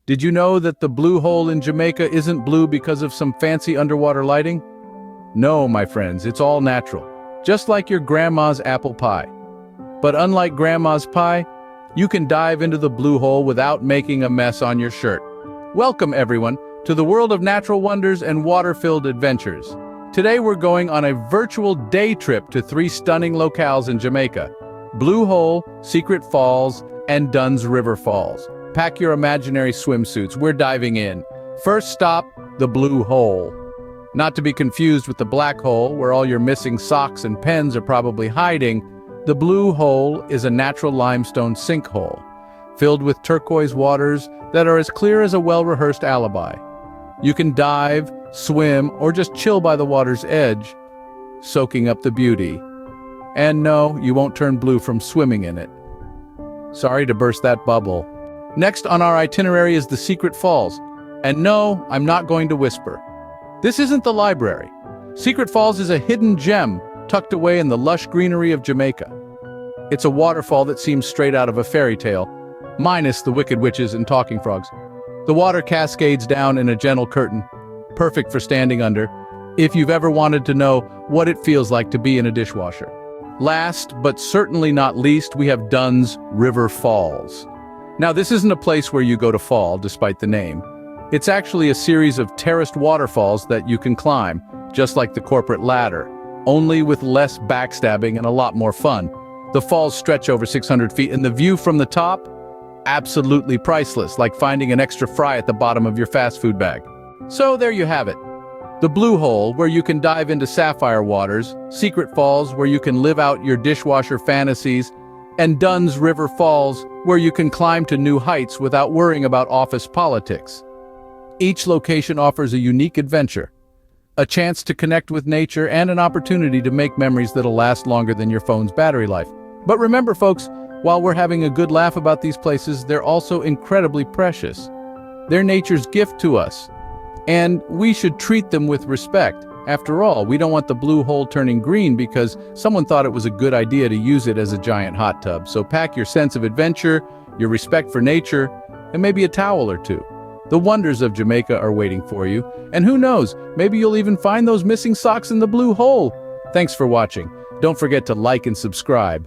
Did you know that the blue hole in Jamaica isn't blue because of some fancy underwater lighting? No, my friends, it's all natural, just like your grandma's apple pie. But unlike grandma's pie, you can dive into the blue hole without making a mess on your shirt. Welcome, everyone, to the world of natural wonders and water-filled adventures. Today we're going on a virtual day trip to 3 stunning locales in Jamaica: Blue Hole, Secret Falls, and Dunn's River Falls. Pack your imaginary swimsuits, we're diving in. First stop, the Blue Hole. Not to be confused with the black hole, where all your missing socks and pens are probably hiding, the Blue Hole is a natural limestone sinkhole, filled with turquoise waters that are as clear as a well-rehearsed alibi. You can dive, swim, or just chill by the water's edge, soaking up the beauty. And no, you won't turn blue from swimming in it. Sorry to burst that bubble. Next on our itinerary is the Secret Falls. And no, I'm not going to whisper. This isn't the library. Secret Falls is a hidden gem tucked away in the lush greenery of Jamaica. It's a waterfall that seems straight out of a fairy tale, minus the wicked witches and talking frogs. The water cascades down in a gentle curtain, perfect for standing under, if you've ever wanted to know what it feels like to be in a dishwasher. Last, but certainly not least, we have Dunn's River Falls. Now, this isn't a place where you go to fall, despite the name. It's actually a series of terraced waterfalls that you can climb, just like the corporate ladder, only with less backstabbing and a lot more fun. The falls stretch over 600 feet, and the view from the top? Absolutely priceless, like finding an extra fry at the bottom of your fast food bag. So there you have it. The Blue Hole, where you can dive into sapphire waters, Secret Falls, where you can live out your dishwasher fantasies, and Dunn's River Falls, where you can climb to new heights without worrying about office politics. Each location offers a unique adventure, a chance to connect with nature, and an opportunity to make memories that'll last longer than your phone's battery life. But remember, folks, while we're having a good laugh about these places, they're also incredibly precious. They're nature's gift to us, and we should treat them with respect. After all, we don't want the blue hole turning green because someone thought it was a good idea to use it as a giant hot tub. So pack your sense of adventure, your respect for nature, and maybe a towel or two. The wonders of Jamaica are waiting for you, and who knows, maybe you'll even find those missing socks in the blue hole. Thanks for watching. Don't forget to like and subscribe.